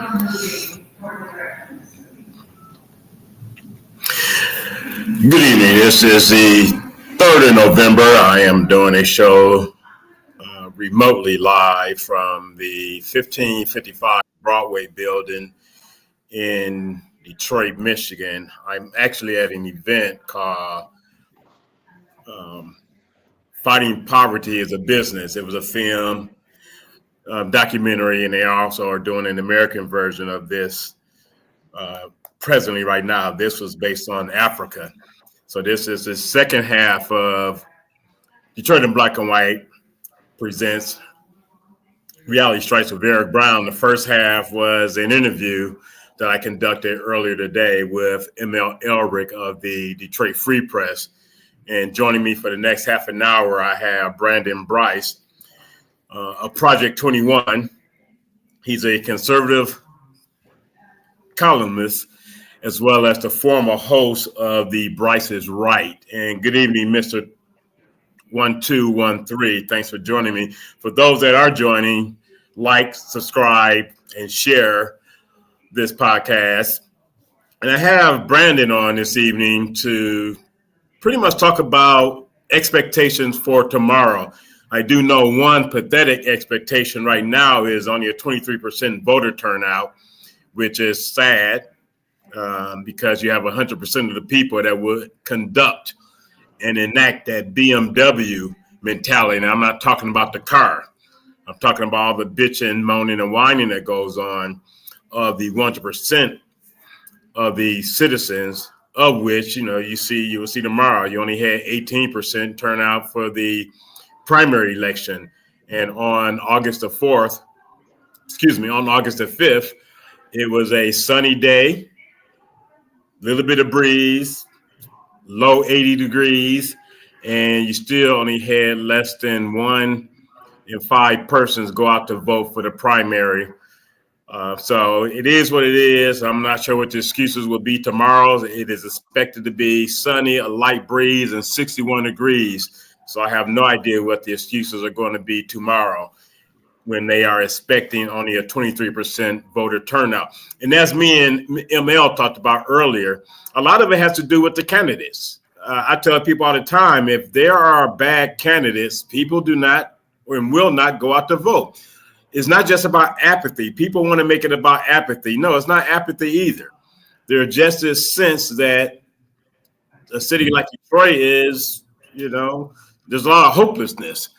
Good evening. This is the 3rd of November. I am doing a show remotely live from the 1555 Broadway building in Detroit, Michigan. I'm actually at an event called Fighting Poverty is a Business. It was a film documentary, and they also are doing an American version of this presently right now. This was based on Africa. So this is the second half of Detroit in Black and White presents Reality Strikes with Eric Brown. The first half was an interview that I conducted earlier today with ML Elrick of the Detroit Free Press. And joining me for the next half an hour, I have Brandon Bryce of Project 21. He's a conservative columnist, as well as the former host of the Bryce is Right. And good evening, Mr. 1213. Thanks for joining me. For those that are joining, like, subscribe, and share this podcast. And I have Brandon on this evening to pretty much talk about expectations for tomorrow. I do know one pathetic expectation right now is only a 23% voter turnout, which is sad. Because you have 100% of the people that would conduct and enact that BMW mentality. And I'm not talking about the car. I'm talking about all the bitching, moaning, and whining that goes on of the 100% of the citizens, of which, you will see tomorrow. You only had 18% turnout for the primary election. And on August the 5th, it was a sunny day. Little bit of breeze, low 80 degrees, and you still only had less than 1 in 5 persons go out to vote for the primary. So it is what it is. I'm not sure what the excuses will be tomorrow. It is expected to be sunny, a light breeze, and 61 degrees. So I have no idea what the excuses are going to be tomorrow, when they are expecting only a 23% voter turnout. And as me and ML talked about earlier, a lot of it has to do with the candidates. I tell people all the time, if there are bad candidates, people do not and will not go out to vote. It's not just about apathy. People want to make it about apathy. No, it's not apathy either. There's just this sense that a city like Detroit is, there's a lot of hopelessness.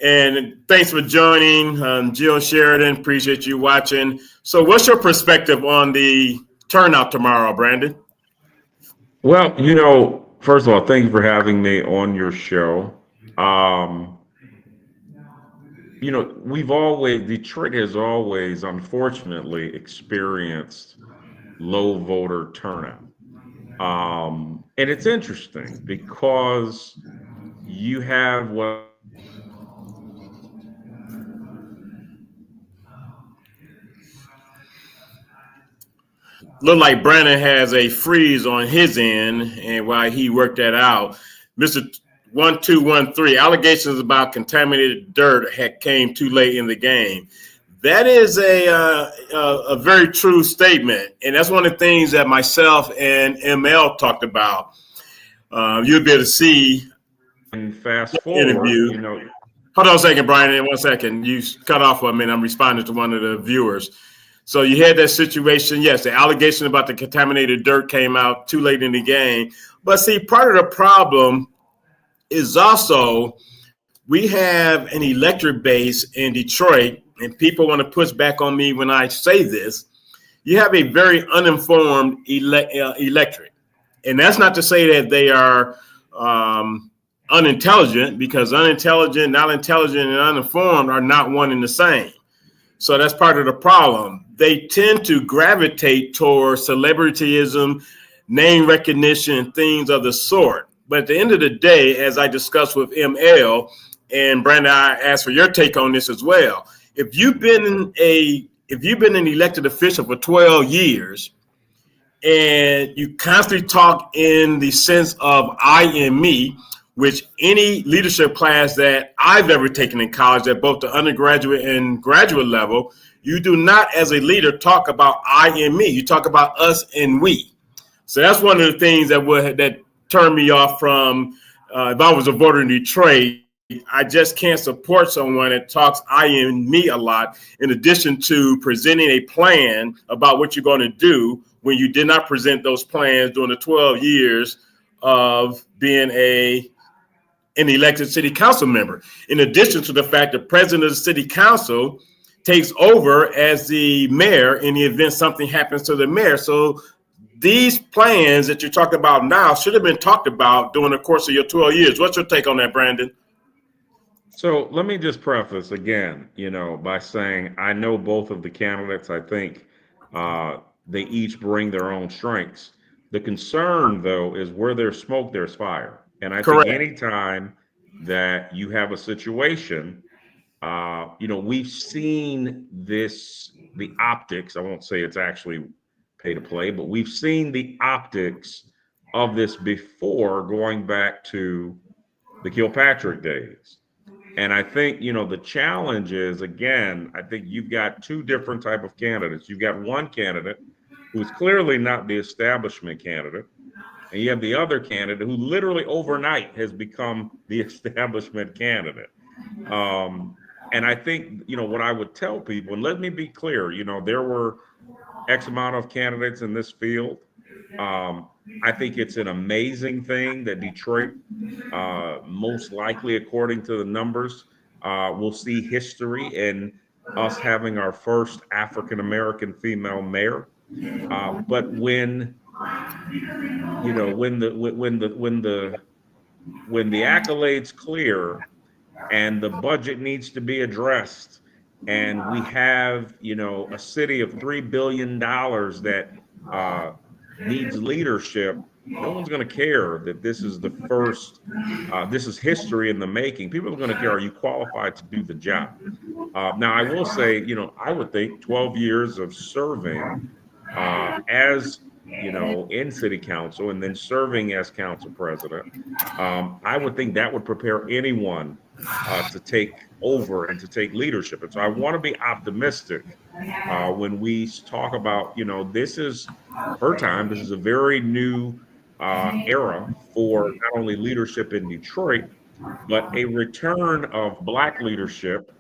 And thanks for joining, Jill Sheridan. Appreciate you watching. So what's your perspective on the turnout tomorrow, Brandon? Well, first of all, thank you for having me on your show. Detroit has always, unfortunately, experienced low voter turnout. And it's interesting because you have what look like Brandon has a freeze on his end, and while he worked that out, Mr. 1213, allegations about contaminated dirt came too late in the game. That is a very true statement, and that's one of the things that myself and ML talked about. You'll be able to see and fast forward interview. Hold on a second, Brian. 1 second. You cut off for a minute. I'm responding to one of the viewers. So you had that situation. Yes, the allegation about the contaminated dirt came out too late in the game. But see, part of the problem is also we have an electorate base in Detroit, and people want to push back on me when I say this. You have a very uninformed electorate. And that's not to say that they are unintelligent, because unintelligent, not intelligent, and uninformed are not one and the same. So that's part of the problem. They tend to gravitate towards celebrityism, name recognition, things of the sort. But at the end of the day, as I discussed with ML, and Brandon, I asked for your take on this as well. If you've been an elected official for 12 years, and you constantly talk in the sense of I and me, which any leadership class that I've ever taken in college at both the undergraduate and graduate level, you do not as a leader talk about I and me. You talk about us and we. So that's one of the things that turned me off from if I was a voter in Detroit. I just can't support someone that talks I and me a lot, in addition to presenting a plan about what you're going to do when you did not present those plans during the 12 years of being an elected city council member. In addition to the fact that president of the city council takes over as the mayor in the event something happens to the mayor. So these plans that you're talking about now should have been talked about during the course of your 12 years. What's your take on that, Brandon? So let me just preface again, by saying I know both of the candidates. I think they each bring their own strengths. The concern, though, is where there's smoke, there's fire. And I Correct. think anytime that you have a situation, we've seen the optics. I won't say it's actually pay to play, but we've seen the optics of this before, going back to the Kilpatrick days. And I think, the challenge is, again, I think you've got two different type of candidates. You've got one candidate who's clearly not the establishment candidate, and you have the other candidate who literally overnight has become the establishment candidate. And I think, what I would tell people, and let me be clear, there were X amount of candidates in this field. I think it's an amazing thing that Detroit, most likely, according to the numbers, will see history in us having our first African-American female mayor. But when the accolades clear and the budget needs to be addressed, and we have a city of $3 billion that needs leadership, no one's going to care that this is the first, this is history in the making. People are going to care, are you qualified to do the job? Now, I will say, I would think 12 years of serving as, in city council and then serving as council president, I would think that would prepare anyone to take over and to take leadership. And so I want to be optimistic when we talk about, this is her time. This is a very new era for not only leadership in Detroit, but a return of Black leadership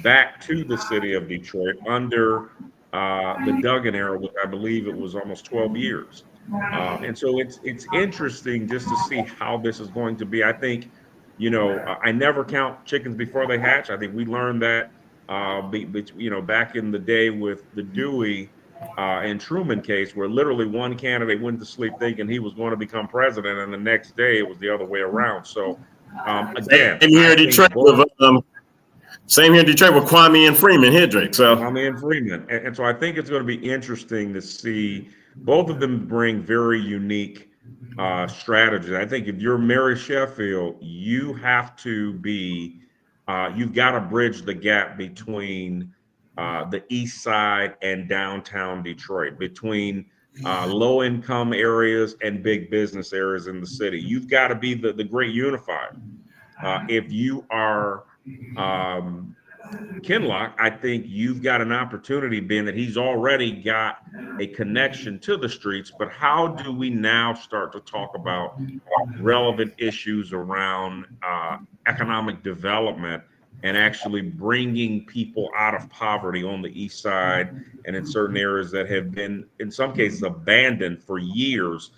back to the city of Detroit under the Duggan era, which I believe it was almost 12 years. And so it's interesting just to see how this is going to be. I think, I never count chickens before they hatch. I think we learned that, back in the day with the Dewey and Truman case, where literally one candidate went to sleep thinking he was going to become president, and the next day it was the other way around. So again, same here in Detroit with Kwame and Freeman Hendrick. So Kwame and Freeman, and so I think it's going to be interesting to see. Both of them bring very unique strategies. I think if you're Mary Sheffield, you have to be, you've got to bridge the gap between the east side and downtown Detroit, between low income areas and big business areas in the city. You've got to be the great unifier. If you are Kinloch, I think you've got an opportunity, being that he's already got a connection to the streets. But how do we now start to talk about relevant issues around economic development and actually bringing people out of poverty on the east side and in certain areas that have been, in some cases, abandoned for years?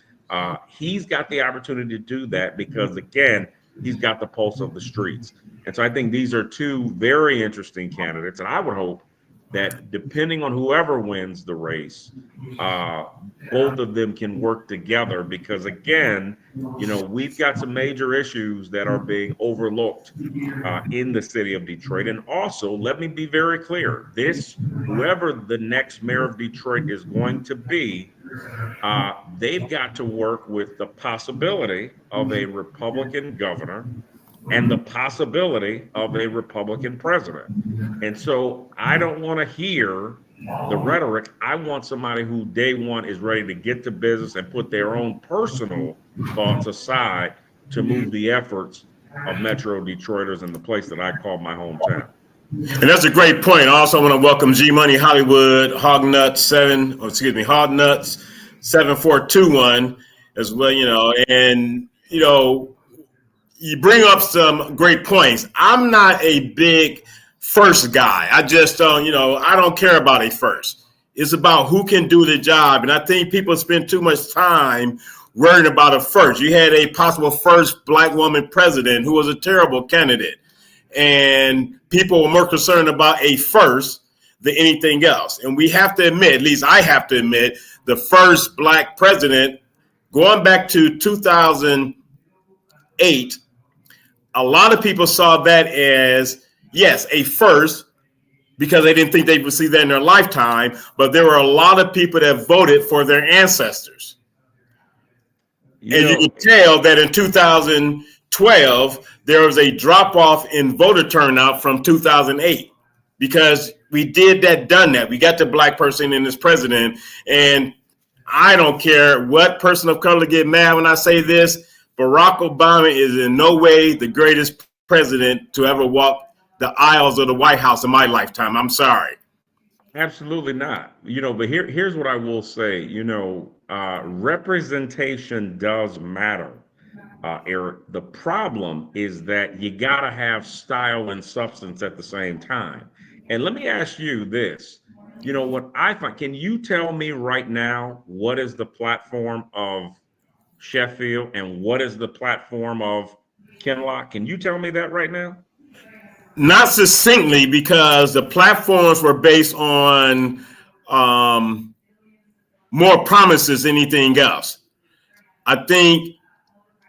He's got the opportunity to do that because, again, he's got the pulse of the streets. And so I think these are two very interesting candidates. And I would hope that depending on whoever wins the race, both of them can work together because, again, we've got some major issues that are being overlooked in the city of Detroit. And also, let me be very clear, whoever the next mayor of Detroit is going to be, they've got to work with the possibility of a Republican governor and the possibility of a Republican president. And so I don't want to hear the rhetoric. I want somebody who day one is ready to get to business and put their own personal thoughts aside to move the efforts of Metro Detroiters in the place that I call my hometown. And that's a great point. I also want to welcome G Money Hollywood, Hog Nuts 7421 as well, and you bring up some great points. I'm not a big first guy. I just don't, I don't care about a first. It's about who can do the job. And I think people spend too much time worrying about a first. You had a possible first black woman president who was a terrible candidate. And people were more concerned about a first than anything else. And we have to admit, at least I have to admit, the first black president, going back to 2008, a lot of people saw that as, yes, a first, because they didn't think they would see that in their lifetime. But there were a lot of people that voted for their ancestors. You can tell that in 2012, there was a drop-off in voter turnout from 2008 because we done that. We got the black person in as president. And I don't care what person of color get mad when I say this, Barack Obama is in no way the greatest president to ever walk the aisles of the White House in my lifetime. I'm sorry. Absolutely not. But here's what I will say. Representation does matter, Eric. The problem is that you got to have style and substance at the same time. And let me ask you this. What I find, can you tell me right now what is the platform of Sheffield and what is the platform of Kinloch? Can you tell me that right now? Not succinctly, because the platforms were based on more promises than anything else. I think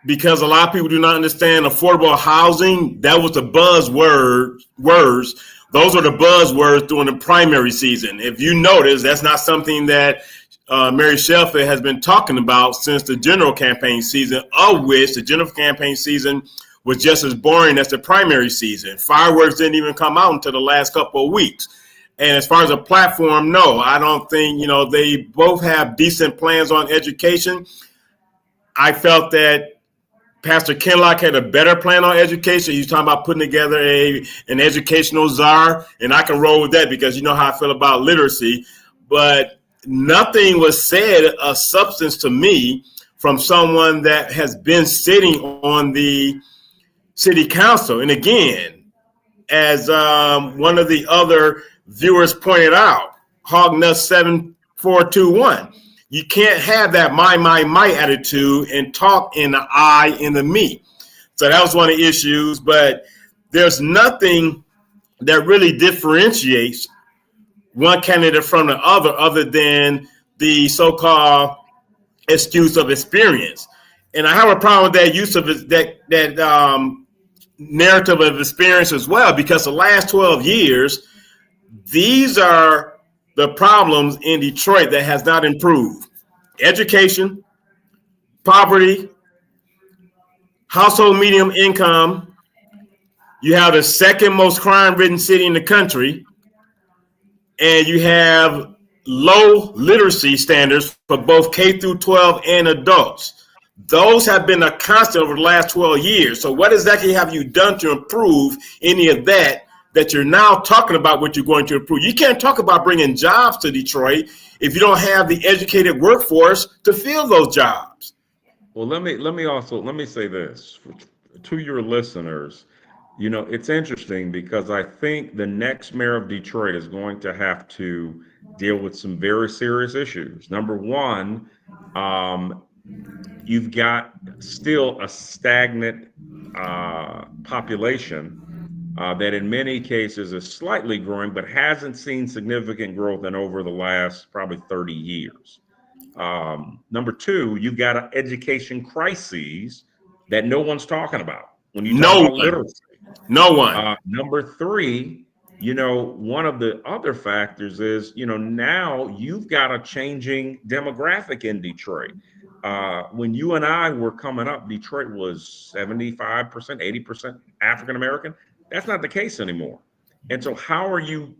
because a lot of people do not understand affordable housing, that was the words. Those are the buzzwords during the primary season. If you notice, that's not something that Mary Sheffield has been talking about since the general campaign season, of which the general campaign season was just as boring as the primary season. Fireworks didn't even come out until the last couple of weeks. And as far as a platform, no, I don't think, they both have decent plans on education. I felt that Pastor Kinloch had a better plan on education. He's talking about putting together an educational czar, and I can roll with that because you know how I feel about literacy. But nothing was said of substance to me from someone that has been sitting on the city council. And again, as one of the other viewers pointed out, Hognut 7421, you can't have that my attitude and talk in the I and the me. So that was one of the issues, but there's nothing that really differentiates one candidate from the other than the so-called excuse of experience. And I have a problem with that use of that narrative of experience as well, because the last 12 years, these are the problems in Detroit that has not improved. Education, poverty, household medium income. You have the second most crime-ridden city in the country, and you have low literacy standards for both K through 12 and adults. Those have been a constant over the last 12 years. So what exactly have you done to improve any of that you're now talking about what you're going to improve? You can't talk about bringing jobs to Detroit if you don't have the educated workforce to fill those jobs. Well, let me say this to your listeners. It's interesting because I think the next mayor of Detroit is going to have to deal with some very serious issues. Number one, you've got still a stagnant population that in many cases is slightly growing, but hasn't seen significant growth in over the last probably 30 years. Number two, you've got an education crises that no one's talking about when you talk about literacy. No one. Number three, one of the other factors is, now you've got a changing demographic in Detroit. When you and I were coming up, Detroit was 75%, 80% African-American. That's not the case anymore. And so how are you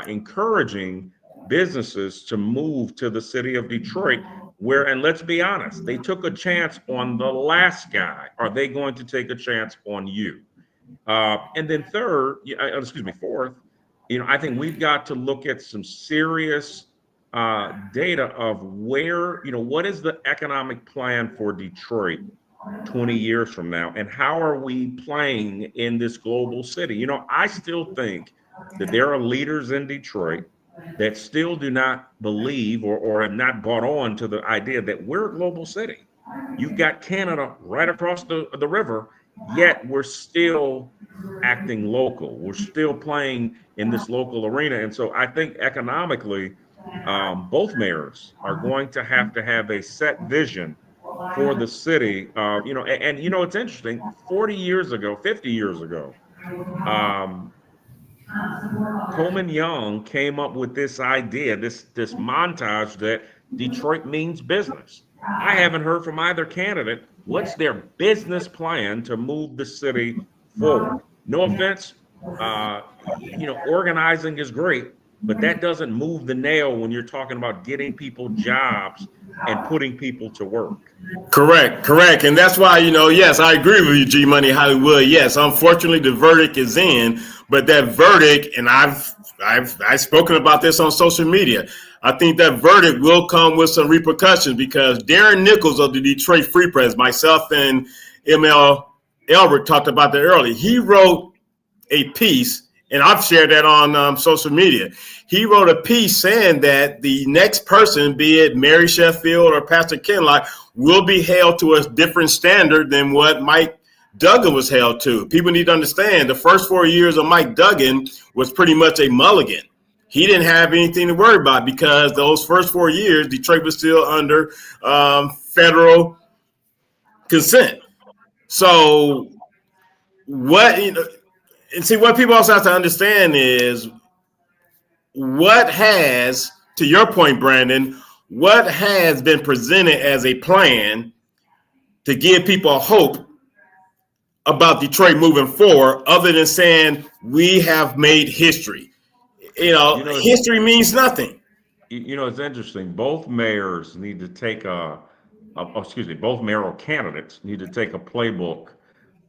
encouraging businesses to move to the city of Detroit where, and let's be honest, they took a chance on the last guy. Are they going to take a chance on you? And then fourth, I think we've got to look at some serious data of where, what is the economic plan for Detroit 20 years from now, and how are we playing in this global city? I still think that there are leaders in Detroit that still do not believe or have not bought on to the idea that we're a global city. You've got Canada right across the river, yet we're still acting local. We're still playing in this local arena. And so I think economically, both mayors are going to have a set vision for the city. It's interesting, 40 years ago, 50 years ago, Coleman Young came up with this idea, this montage that Detroit means business. I haven't heard from either candidate what's their business plan to move the city forward. No offense, organizing is great, but that doesn't move the nail when you're talking about getting people jobs and putting people to work. Correct. And that's why, yes, I agree with you, G Money Hollywood. Yes, unfortunately, the verdict is in, but that verdict, and I've spoken about this on social media, I think that verdict will come with some repercussions, because Darren Nichols of the Detroit Free Press, myself and ML Elrick talked about that earlier. He wrote a piece, and I've shared that on social media. He wrote a piece saying that the next person, be it Mary Sheffield or Pastor Kinlock, will be held to a different standard than what Mike Duggan was held to. People need to understand the first 4 years of Mike Duggan was pretty much a mulligan. He didn't have anything to worry about, because those first 4 years, Detroit was still under federal consent. So what people also have to understand is what has, to your point, Brandon, what has been presented as a plan to give people hope about Detroit moving forward, other than saying we have made history. History means nothing. It's interesting. Both mayors need to take both mayoral candidates need to take a playbook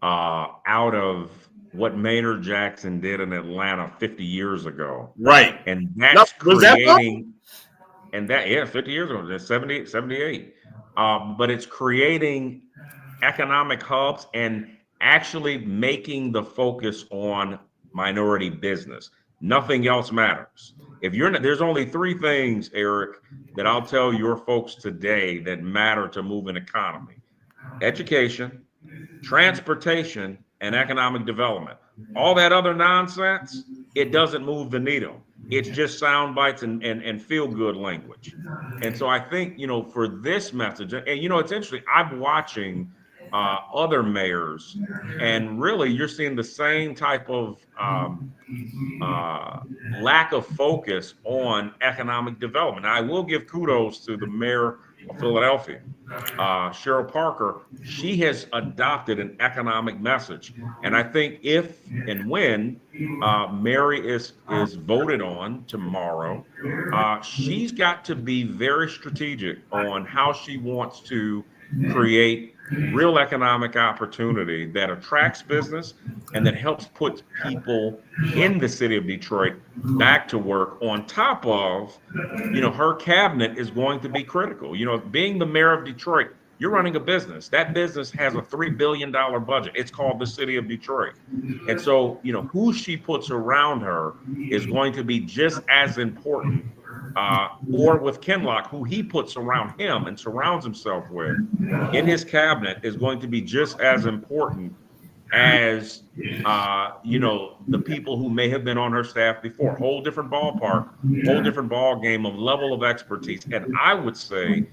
out of what Maynard Jackson did in Atlanta 50 years ago. Right. And that's creating, 50 years ago, that's 78. But it's creating economic hubs and actually making the focus on minority business. Nothing else matters. There's only three things, Eric, that I'll tell your folks today that matter to move an economy: education, transportation, and economic development. All that other nonsense, it doesn't move the needle. It's just sound bites and feel good language. And so I think, for this message, and it's interesting, I'm watching other mayors, and really you're seeing the same type of lack of focus on economic development. Now, I will give kudos to the mayor of Philadelphia, Cheryl Parker. She has adopted an economic message, and I think if and when Mary is voted on tomorrow, she's got to be very strategic on how she wants to create real economic opportunity that attracts business and that helps put people in the city of Detroit back to work. On top of, her cabinet is going to be critical. Being the mayor of Detroit, you're running a business. That business has a $3 billion budget. It's called the city of Detroit. And so, who she puts around her is going to be just as important, or with Kinlock, who he puts around him and surrounds himself with in his cabinet is going to be just as important as, the people who may have been on her staff before. Whole different ballpark, whole different ball game of level of expertise. And I would say,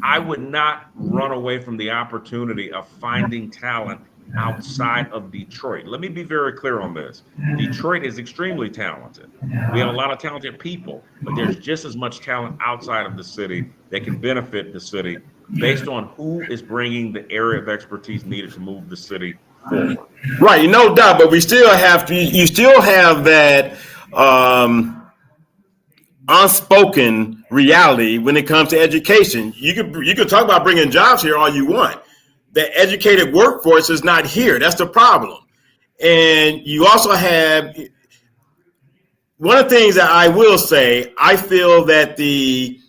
I would not run away from the opportunity of finding talent outside of Detroit. Let me be very clear on this. Detroit is extremely talented. We have a lot of talented people, but there's just as much talent outside of the city that can benefit the city based on who is bringing the area of expertise needed to move the city forward. Right, no doubt, but you still have that unspoken reality when it comes to education. You can talk about bringing jobs here all you want. The educated workforce is not here. That's the problem. And you also have one of the things that I will say, I feel that the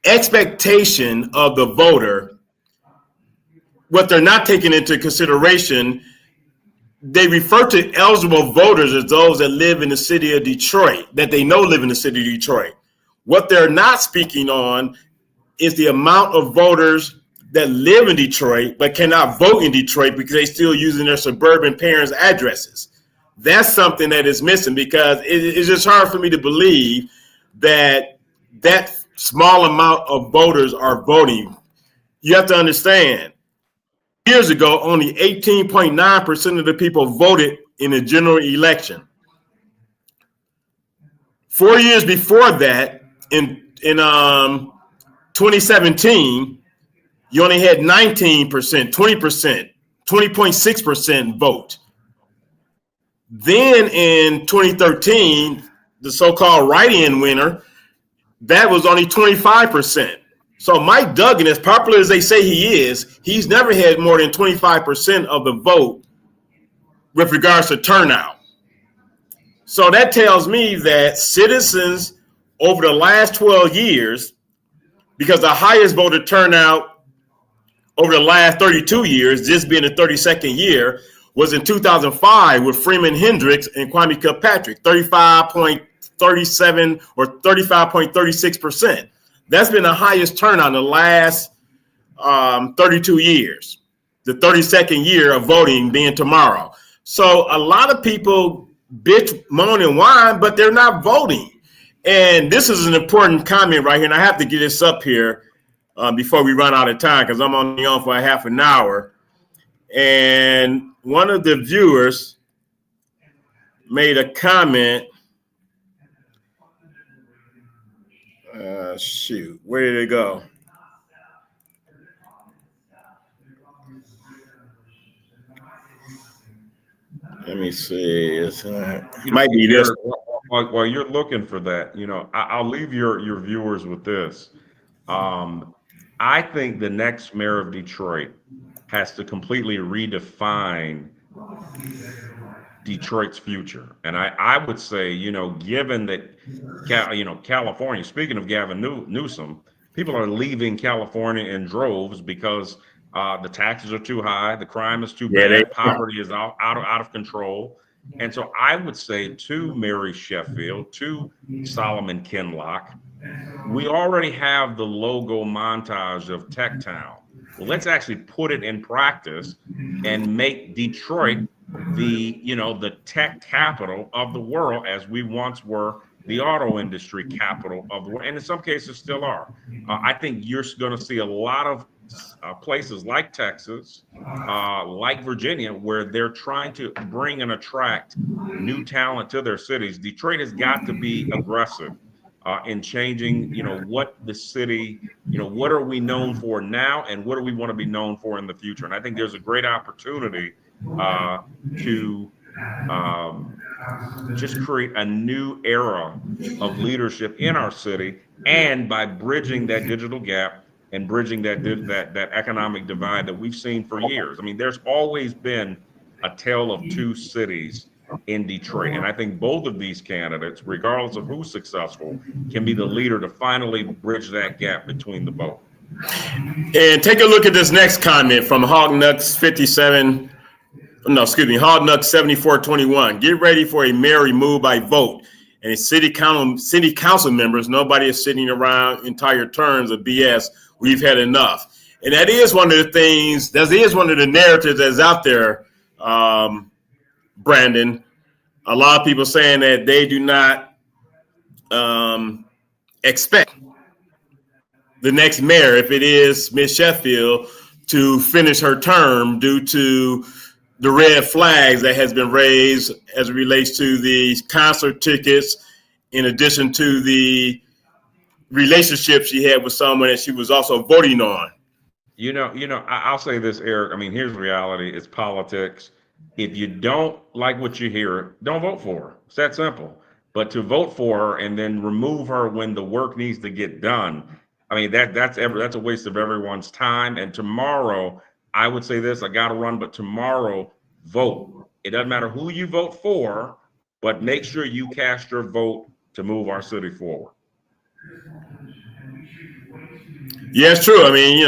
expectation of the voter, what they're not taking into consideration, they refer to eligible voters as those that live in the city of Detroit, that they know live in the city of Detroit. What they're not speaking on is the amount of voters that live in Detroit but cannot vote in Detroit because they're still using their suburban parents' addresses. That's something that is missing, because it's just hard for me to believe that that small amount of voters are voting. You have to understand, years ago, only 18.9% of the people voted in the general election. 4 years before that, in 2017, you only had 19%, 20%, 20.6% vote. Then in 2013, the so-called write-in winner, that was only 25%. So Mike Duggan, as popular as they say he is, he's never had more than 25% of the vote with regards to turnout. So that tells me that citizens over the last 12 years, because the highest voter turnout over the last 32 years, this being the 32nd year, was in 2005 with Freeman Hendricks and Kwame Kilpatrick, 35.37 or 35.36%. That's been the highest turnout in the last 32 years, the 32nd year of voting being tomorrow. So a lot of people bitch, moan, and whine, but they're not voting. And this is an important comment right here, and I have to get this up here before we run out of time, because I'm only on for a half an hour. And one of the viewers made a comment. Shoot, where did it go? Let me see. It might be this. While you're looking for that, I'll leave your viewers with this. I think the next mayor of Detroit has to completely redefine Detroit's future. And I would say, given that, California, speaking of Gavin Newsom, people are leaving California in droves because the taxes are too high, the crime is too bad, poverty is out of control. And so I would say to Mary Sheffield, to Solomon Kinlock, we already have the logo montage of Tech Town. Well, let's actually put it in practice and make Detroit the tech capital of the world, as we once were the auto industry capital of the world, and in some cases still are. I think you're going to see a lot of places like Texas, like Virginia, where they're trying to bring and attract new talent to their cities. Detroit has got to be aggressive in changing, what the city, what are we known for now and what do we want to be known for in the future? And I think there's a great opportunity to just create a new era of leadership in our city, and by bridging that digital gap and bridging that economic divide that we've seen for years. I mean, there's always been a tale of two cities in Detroit. And I think both of these candidates, regardless of who's successful, can be the leader to finally bridge that gap between the both. And take a look at this next comment from Hognuts 7421. Get ready for a mayor removed by vote. And city council members, nobody is sitting around entire terms of BS. We've had enough. And that is one of the things, that is one of the narratives that's out there, Brandon. A lot of people saying that they do not expect the next mayor, if it is Ms. Sheffield, to finish her term due to the red flags that has been raised as it relates to the concert tickets, in addition to the relationship she had with someone that she was also voting on. I'll say this, Eric. I mean, here's the reality. It's politics. If you don't like what you hear, don't vote for her. It's that simple. But to vote for her and then remove her when the work needs to get done, I mean, that's a waste of everyone's time. And tomorrow, I would say this, I got to run, but tomorrow, vote. It doesn't matter who you vote for, but make sure you cast your vote to move our city forward. Yeah, it's true. I mean,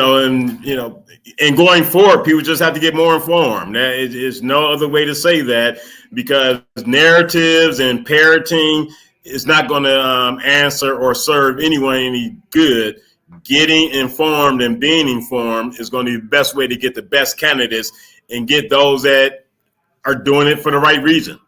and going forward, people just have to get more informed. There's no other way to say that, because narratives and parroting is not going to answer or serve anyone any good. Getting informed and being informed is going to be the best way to get the best candidates and get those that are doing it for the right reason.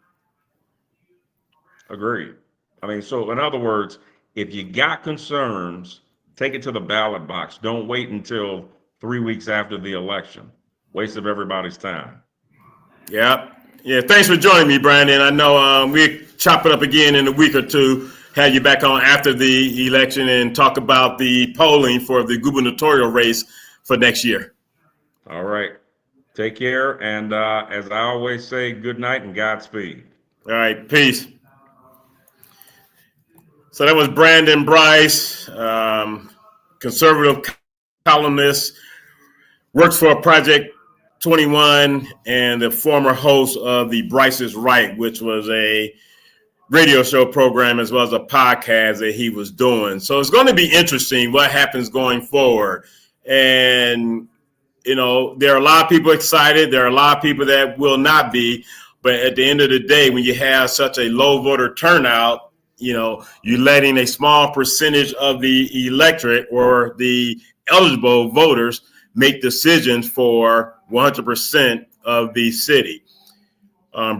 Agreed. I mean, so in other words, if you got concerns, take it to the ballot box. Don't wait until 3 weeks after the election. Waste of everybody's time. Yeah. Thanks for joining me, Brandon. I know we'll chop it up again in a week or two. Have you back on after the election and talk about the polling for the gubernatorial race for next year. All right. Take care. And as I always say, good night and Godspeed. All right. Peace. So that was Brandon Bryce, conservative columnist, works for Project 21, and the former host of The Bryce is Right, which was a radio show program as well as a podcast that he was doing. So it's going to be interesting what happens going forward. And, there are a lot of people excited. There are a lot of people that will not be. But at the end of the day, when you have such a low voter turnout, you're letting a small percentage of the electorate or the eligible voters make decisions for 100% of the city.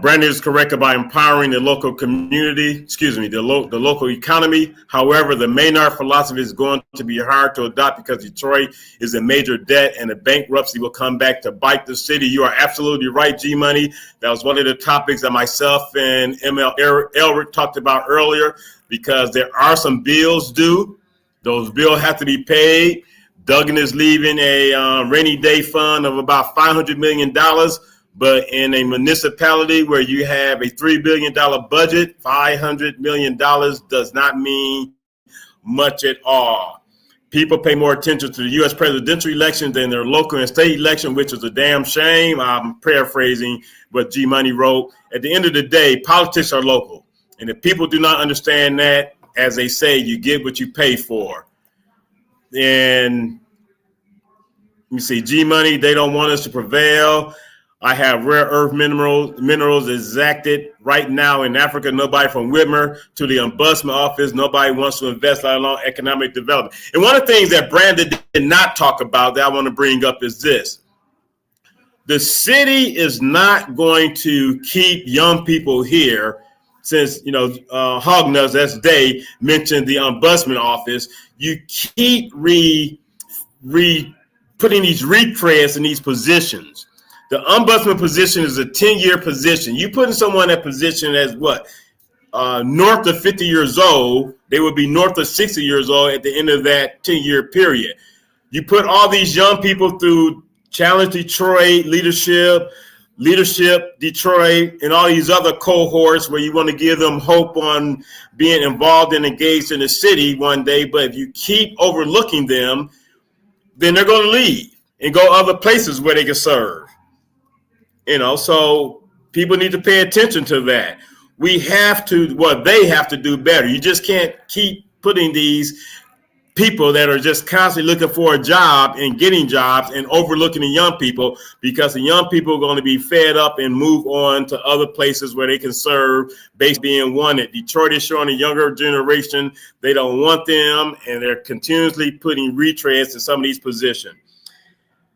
Brandon is correct about empowering the local community, the local economy. However, the Maynard philosophy is going to be hard to adopt because Detroit is in major debt and the bankruptcy will come back to bite the city. You are absolutely right, G-Money. That was one of the topics that myself and ML Elrick talked about earlier, because there are some bills due. Those bills have to be paid. Duggan is leaving a rainy day fund of about $500 million. But in a municipality where you have a $3 billion budget, $500 million does not mean much at all. People pay more attention to the U.S. presidential election than their local and state election, which is a damn shame. I'm paraphrasing what G Money wrote. At the end of the day, politics are local. And if people do not understand that, as they say, you get what you pay for. And you see, G Money, they don't want us to prevail. I have rare earth minerals exacted right now in Africa. Nobody from Whitmer to the ombudsman office. Nobody wants to invest, let alone economic development. And one of the things that Brandon did not talk about that I want to bring up is this. The city is not going to keep young people here since, Hognuts, that's Day, mentioned the ombudsman office. You keep putting these retreads in these positions. The ombudsman position is a 10-year position. You put in someone in that position as north of 50 years old, they would be north of 60 years old at the end of that 10-year period. You put all these young people through Challenge Detroit, Leadership Detroit, and all these other cohorts where you want to give them hope on being involved and engaged in the city one day. But if you keep overlooking them, then they're going to leave and go other places where they can serve. So people need to pay attention to that. They have to do better. You just can't keep putting these people that are just constantly looking for a job and getting jobs and overlooking the young people, because the young people are going to be fed up and move on to other places where they can serve based being wanted. Detroit is showing a younger generation. They don't want them, and they're continuously putting retreads in some of these positions.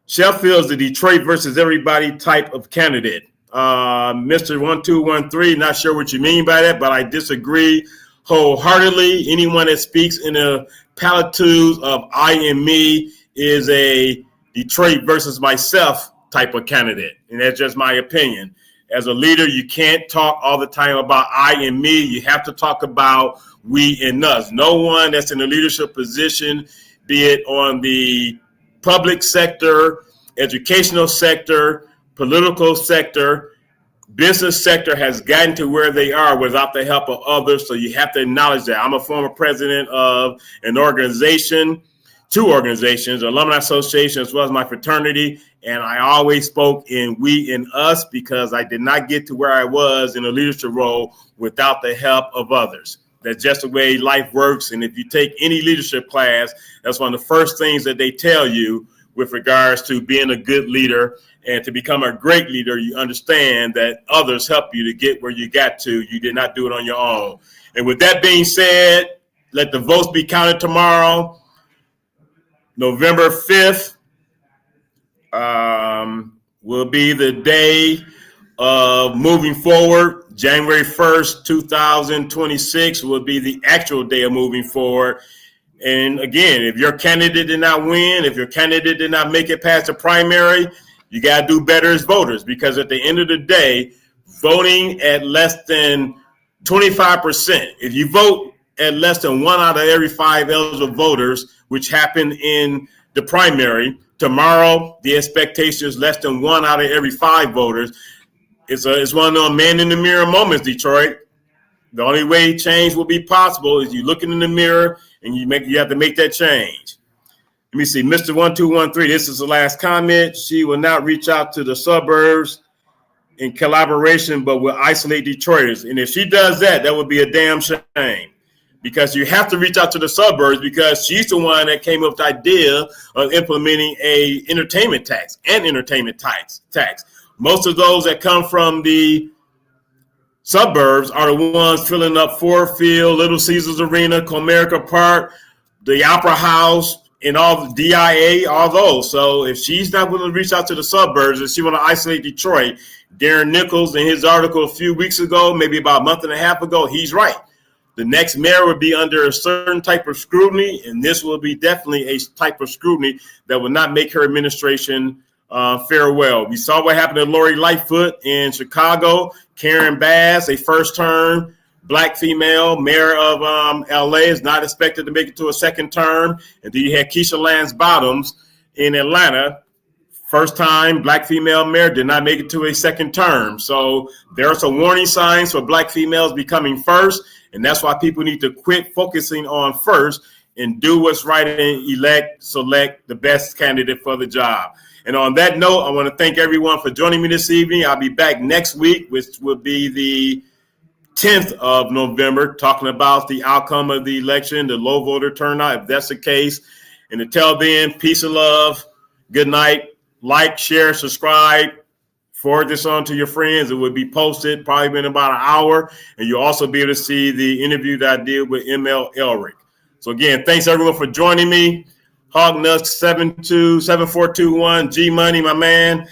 Sheffield is the Detroit versus everybody type of candidate. Mr. 1213, not sure what you mean by that, but I disagree wholeheartedly. Anyone that speaks in the platitudes of I and me is a Detroit versus myself type of candidate. And that's just my opinion. As a leader, you can't talk all the time about I and me. You have to talk about we and us. No one that's in a leadership position, be it on the public sector, educational sector, political sector, business sector has gotten to where they are without the help of others. So you have to acknowledge that. I'm a former president of an organization, two organizations, Alumni Association, as well as my fraternity. And I always spoke in we and us because I did not get to where I was in a leadership role without the help of others. That's just the way life works. And if you take any leadership class, that's one of the first things that they tell you with regards to being a good leader. And to become a great leader, you understand that others help you to get where you got to. You did not do it on your own. And with that being said, let the votes be counted tomorrow, November 5th. Will be the day of moving forward. January 1st, 2026 will be the actual day of moving forward. And again, if your candidate did not win, if your candidate did not make it past the primary, you got to do better as voters, because at the end of the day, voting at less than 25%, if you vote at less than 1 out of every 5 eligible voters, which happened in the primary, tomorrow the expectation is less than 1 out of every 5 voters. It's one of those man in the mirror moments, Detroit. The only way change will be possible is you looking in the mirror and you have to make that change. Let me see, Mr. 1213, this is the last comment. She will not reach out to the suburbs in collaboration, but will isolate Detroiters. And if she does that, that would be a damn shame, because you have to reach out to the suburbs, because she's the one that came up with the idea of implementing a entertainment tax and entertainment tax. Most of those that come from the suburbs are the ones filling up Ford Field, Little Caesars Arena, Comerica Park, the Opera House, and all the DIA, all those. So if she's not willing to reach out to the suburbs and she want to isolate Detroit, Darren Nichols in his article a few weeks ago, maybe about a month and a half ago, he's right. The next mayor would be under a certain type of scrutiny, and this will be definitely a type of scrutiny that will not make her administration fare well. We saw what happened to Lori Lightfoot in Chicago. Karen Bass, a first-term Black female mayor of LA, is not expected to make it to a second term. And then you had Keisha Lance Bottoms in Atlanta, first-time Black female mayor, did not make it to a second term. So there are some warning signs for Black females becoming first, and that's why people need to quit focusing on first and do what's right and select the best candidate for the job. And on that note, I want to thank everyone for joining me this evening. I'll be back next week, which will be the 10th of November, talking about the outcome of the election, the low voter turnout, if that's the case. And until then, peace and love. Good night. Like, share, subscribe. Forward this on to your friends. It will be posted probably in about an hour. And you'll also be able to see the interview that I did with ML Elrick. So again, thanks everyone for joining me. Hognuts 727421, G Money, my man,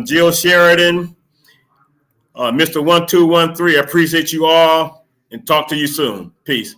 Jill Sheridan, Mr. 1213. I appreciate you all and talk to you soon. Peace.